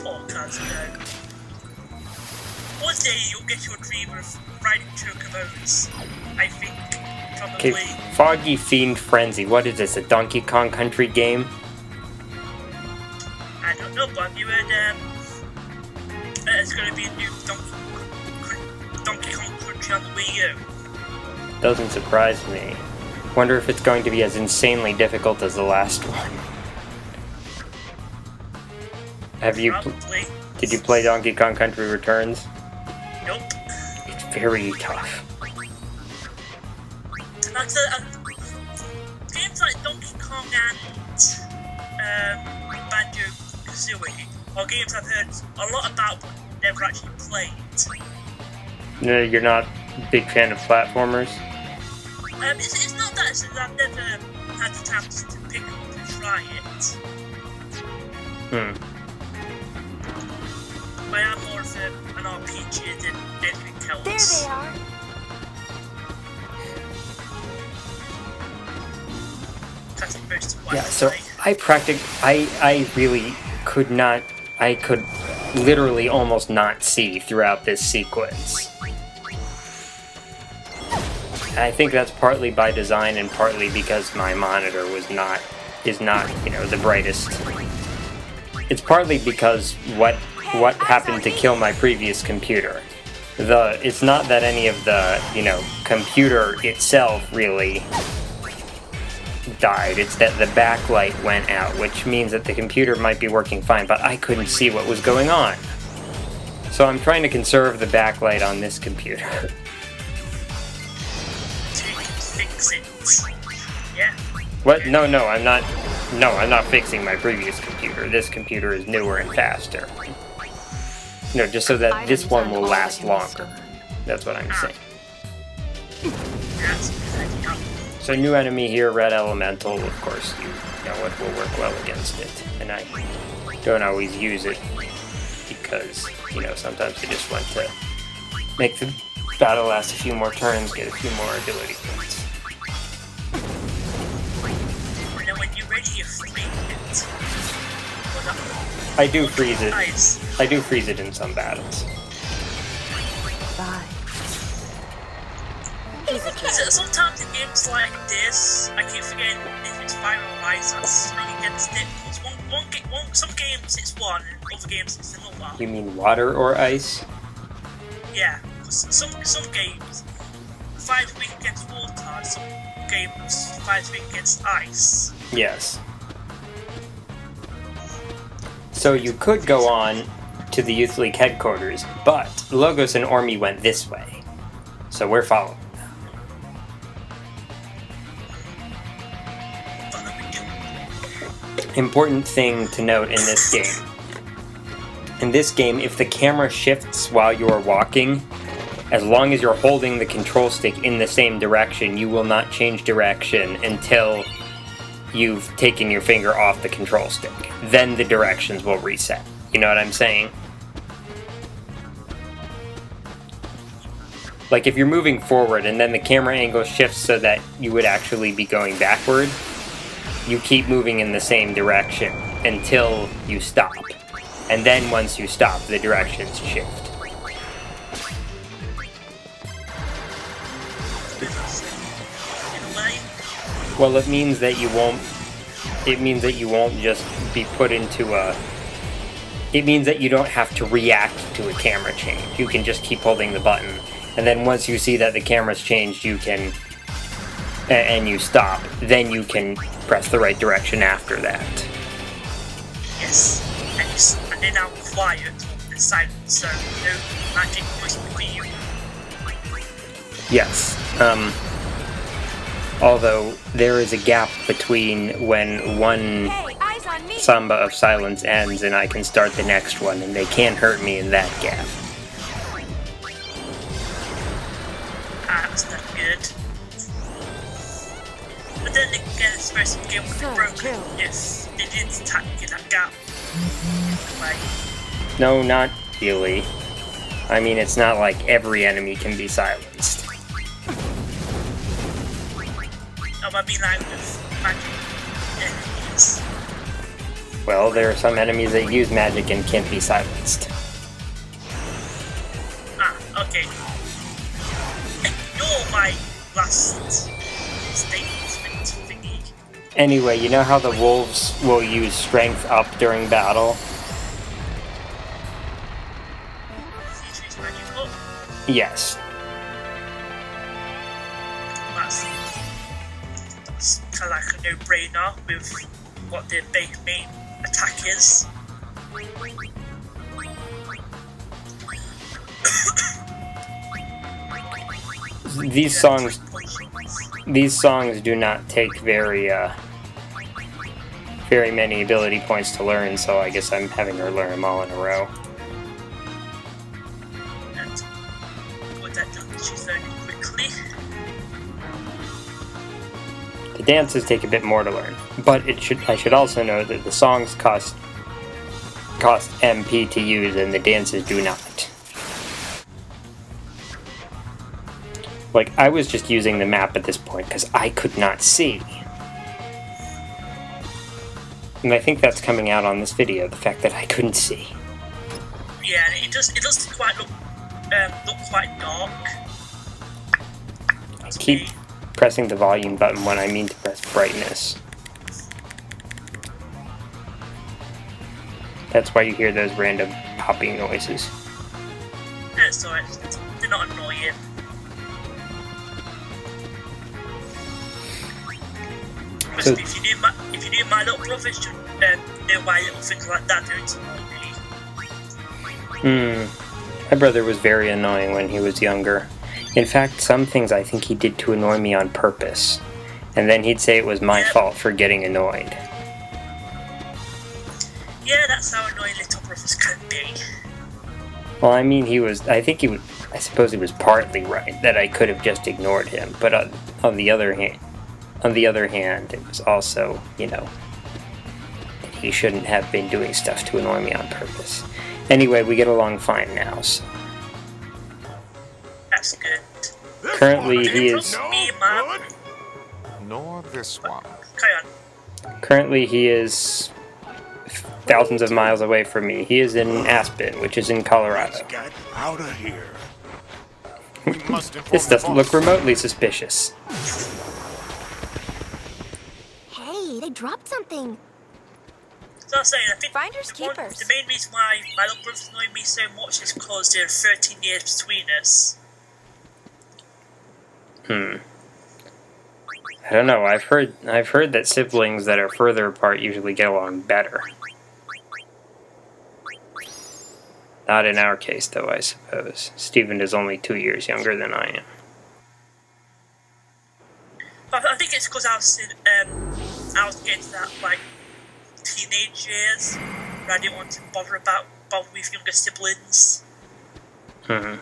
all kinds of one day you'll get your dream of riding chocobo's, I think, probably. Okay, Foggy Fiend Frenzy. What is this, a Donkey Kong Country game? I don't know, but you heard, there's going to be a new Donkey Kong Country on the Wii U. Doesn't surprise me. Wonder if it's going to be as insanely difficult as the last one. Have you... Probably. Did you play Donkey Kong Country Returns? Nope. It's very tough. Like I said, games like Donkey Kong and Banjo-Kazooie are games I've heard a lot about but never actually played. No, you're not a big fan of platformers? It's not that, it's that I've never had the chance to pick up and try it. But I am more of an RPG than anything else. There they are. That's most of what Yeah, I so play. I really could not, I could literally almost not see throughout this sequence. I think that's partly by design and partly because my monitor is not, you know, the brightest. It's partly because what happened to kill my previous computer. It's not that any of the, you know, computer itself really died. It's that the backlight went out, which means that the computer might be working fine, but I couldn't see what was going on. So I'm trying to conserve the backlight on this computer. So you can fix it. Yeah. What? No, I'm not fixing my previous computer. This computer is newer and faster. No, just so that this one will last longer. That's what I'm saying. That's pretty up. So new enemy here, Red Elemental. Of course, you know it will work well against it. And I don't always use it because, you know, sometimes I just want to make the battle last a few more turns, get a few more ability points. And then when you're ready, you freeze it. I do freeze it. Nice. I do freeze it in some battles. Bye. Sometimes in games like this, I keep forgetting if it's fire or ice that's strong against it. Because some games it's one, and other games it's another. You mean water or ice? Yeah, because some games fire's weak against water, and some games fire's weak against ice. Yes. So you could go on to the Youth League headquarters, but Logos and Ormi went this way. So we're following. Important thing to note in this game. In this game, if the camera shifts while you are walking, as long as you're holding the control stick in the same direction, you will not change direction until you've taken your finger off the control stick. Then the directions will reset. You know what I'm saying? Like if you're moving forward and then the camera angle shifts so that you would actually be going backward, you keep moving in the same direction until you stop. And then once you stop, the directions shift. Well, it means that you won't just be put into a... It means that you don't have to react to a camera change. You can just keep holding the button. And then once you see that the camera's changed, you can... and you stop, then you can press the right direction after that. Yes, and then I'm quiet and silent, so no magic must be you. Yes. Although there is a gap between when one Hey, eyes on me. Samba of Silence ends and I can start the next one, and they can't hurt me in that gap. That's not good. But then again, it's supposed to be broken if they did attack in that gap. Like, No, not really. I mean, it's not like every enemy can be silenced. I mean like with magic enemies. Well, there are some enemies that use magic and can't be silenced. Okay. Ignore my last statement thingy. Anyway, you know how the wolves will use strength up during battle? Features magic up. Yes. That's kind of like a no-brainer with what their main attack is. These songs do not take very many ability points to learn, so I guess I'm having her learn them all in a row. And what that does, she's learning quickly. The dances take a bit more to learn, but I should also note that the songs cost MP to use and the dances do not. Like, I was just using the map at this point because I could not see. And I think that's coming out on this video, the fact that I couldn't see. Yeah, it does quite look quite dark. I keep pressing the volume button when I mean to press brightness. That's why you hear those random popping noises. That's alright, they're not annoying. So, If you knew my little brothers, you know why little things like that don't annoy me. My brother was very annoying when he was younger. In fact, some things I think he did to annoy me on purpose. And then he'd say it was my fault for getting annoyed. Yeah, that's how annoying little brothers can be. Well, I mean, I suppose he was partly right, that I could have just ignored him. But on the other hand, it was also, that he shouldn't have been doing stuff to annoy me on purpose. Anyway, we get along fine now, so. That's good. Currently, he is. Nor this one. Carry on. Currently, he is thousands of miles away from me. He is in Aspen, which is in Colorado. Let's get out of here. This doesn't look remotely suspicious. Hey, they dropped something. So I was saying, I think Finders keepers. the main reason why my little brothers annoy me so much is because there are 13 years between us. I don't know. I've heard that siblings that are further apart usually get along better. Not in our case, though, I suppose. Stephen is only 2 years younger than I am. I think it's because I was getting to that teenage years where I didn't want to bother with younger siblings. Mm-hmm.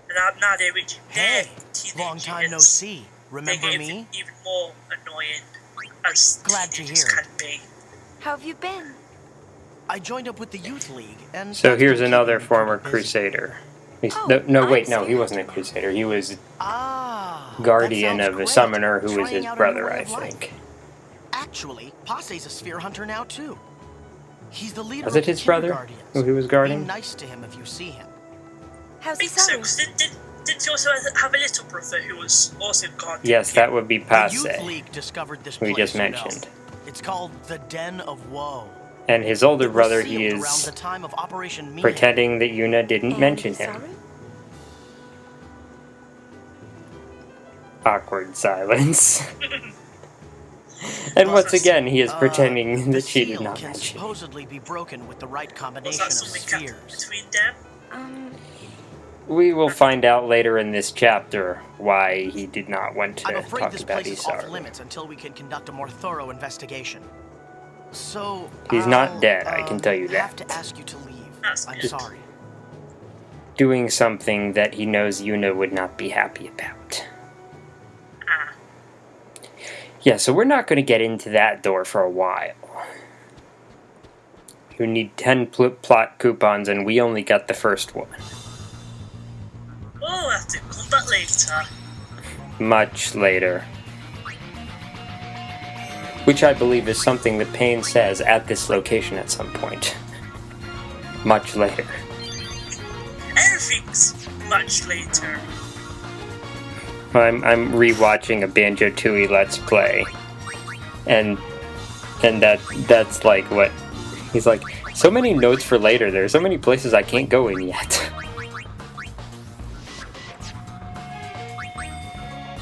And now they're reaching their teenage long time years. no see. Remember me? Even more annoying as Glad to teenagers hear. can be. How have you been? I joined up with the youth league, and So that's here's been another keeping me former pretty busy. crusader. Oh, Wait, I'm he wasn't a crusader. He was Ah, guardian that sounds of a great. summoner who was Trying his out a new brother, way I of life. think. Actually, Passe's a sphere hunter now too. He's the leader Was of it the his brother Guardians. who he was guarding? Be nice to him if you see him. How's I he think so, selling? 'cause didn't you also have a little brother who was also guardian? Yes, that would be The youth Passe, league discovered this we place. just mentioned. It's called the Den of Woe. And his older It was brother, he sealed around is the time of Operation Mayhem. pretending that Yuna didn't And mention Saru? him. Awkward silence. And once again, he is pretending The that she did seal not can mention him. supposedly be broken with the right Was combination that of something happened spheres. between them? We will find out later in this chapter why he did not want I'm to afraid talk this about place is off Isaru. limits until we can conduct a more thorough investigation. So He's not I'll, dead, I can tell you have that. to ask you to leave. That's I'm good. sorry. Doing something that he knows Yuna would not be happy about. Ah, Yeah, so we're not going to get into that door for a while. You need 10 plot coupons, and we only got the first one. we'll have to come back later. Much later. Which I believe is something that Payne says at this location at some point. Much later. Everything's much later. I'm rewatching a Banjo-Tooie Let's Play. And that's like what... He's like, so many notes for later, there are so many places I can't go in yet.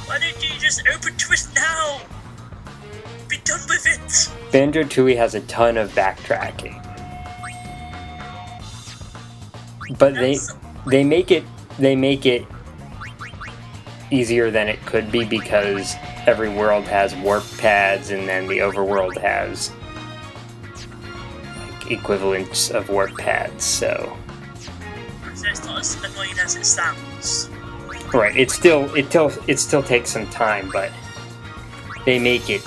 Why don't you just open twist now? Be done with it! Banjo-Tooie has a ton of backtracking. But they make it easier than it could be because every world has warp pads and then the overworld has like equivalents of warp pads, so it's not as annoying as it sounds. right, it still takes some time, but they make it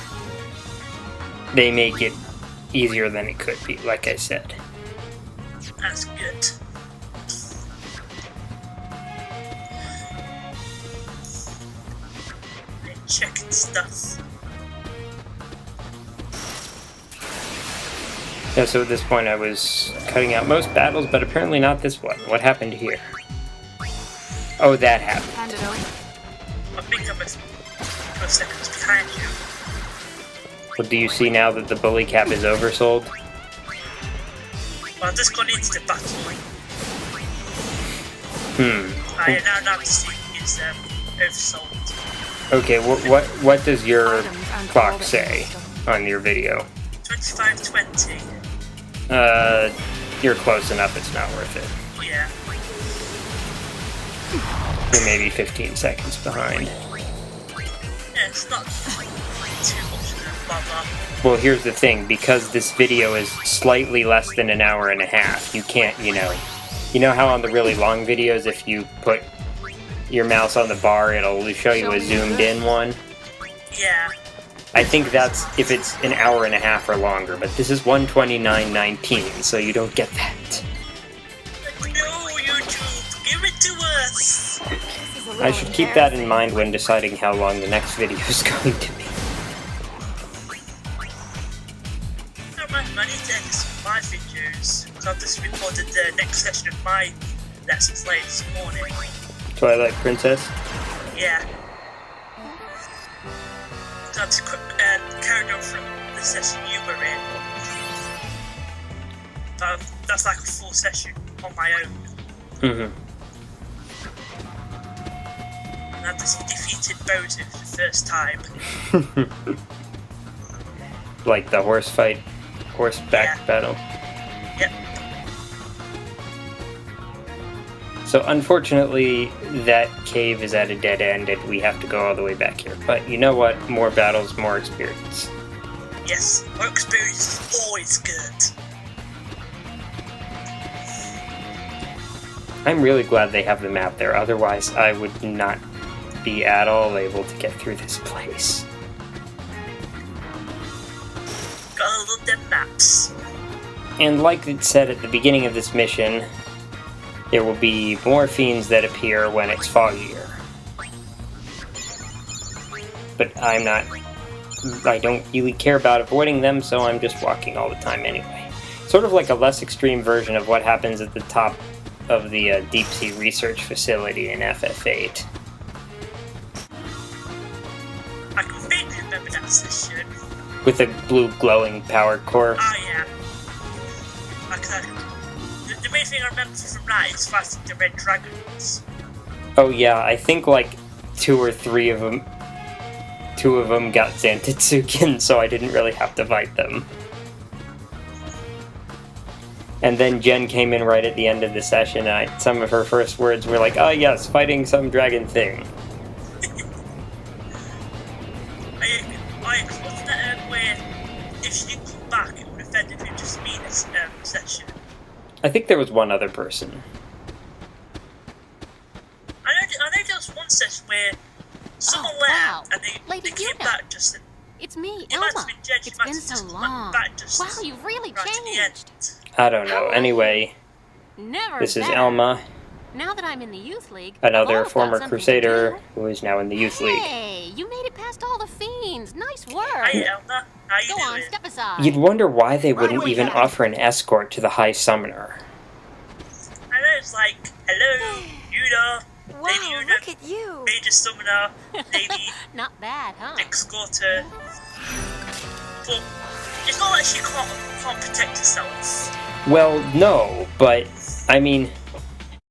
easier than it could be, like I said. That's good. Checking stuff. Yeah, so at this point I was cutting out most battles, but apparently not this one. What happened here? Oh, that happened. Hand it over. I think I'm a few seconds behind you. Well, do you see now that the bully cap is oversold? Well, I've just gone into the battle. I now see it's oversold. Okay, what does your clock say on your video? 25:20. You're close enough, it's not worth it. Yeah. You're maybe 15 seconds behind. Yeah, it's not too much of a bother. Well, here's the thing, because this video is slightly less than an hour and a half, you can't, you know how on the really long videos, if you put your mouse on the bar, it'll show you a zoomed in one? Yeah. I think that's if it's an hour and a half or longer, but this is 129.19, so you don't get that. No, YouTube, give it to us! I should keep that in mind when deciding how long the next video is going to be. I need to edit some of my videos, because I've just recorded the next session of my Let's Play this morning. Twilight Princess? Yeah. That's carried on from the session you were in. That's like a full session on my own. Mm-hmm. And I've just defeated Bowser for the first time. Like the horseback battle. Yep. So unfortunately, that cave is at a dead end and we have to go all the way back here. But you know what? More battles, more experience. Yes, more experience is always good. I'm really glad they have the map there, otherwise I would not be at all able to get through this place. Gotta love them maps. And like it said at the beginning of this mission, there will be more fiends that appear when it's foggier. But I don't really care about avoiding them, so I'm just walking all the time anyway. Sort of like a less extreme version of what happens at the top of the deep sea research facility in FF8. I can vaguely remember that session. With a blue glowing power core. Ah, yeah. The main thing I remember from that is fighting the red dragons. Oh yeah, I think like two of them got Zantetsuken, so I didn't really have to fight them. And then Jen came in right at the end of the session, and some of her first words were like, oh yes, fighting some dragon thing. Wasn't that where if she didn't come back, it would have ended with just me this session? I think there was one other person. I know there was one session where someone left and they came back just... It's me, It must Elma. have been Jen, she It's must been have so just come long. back just Wow, you've really right at the changed. end. I don't know. Anyway, Never this is better. Elma, Now that I'm in the youth league, another I've got former something to Crusader do. who is now in the Youth League. Hey, you made it past past all the fiends. Nice work. Hi, Elna. How you Go on, doing? step aside. You'd wonder why they wouldn't away, even Daddy. offer an escort to the High Summoner. I know it's like, hello, Una, Lady Wow, Una, look at you. Major Summoner, Lady Not bad, huh? Escorter. But it's not like she can't protect herself. Well, no, but I mean,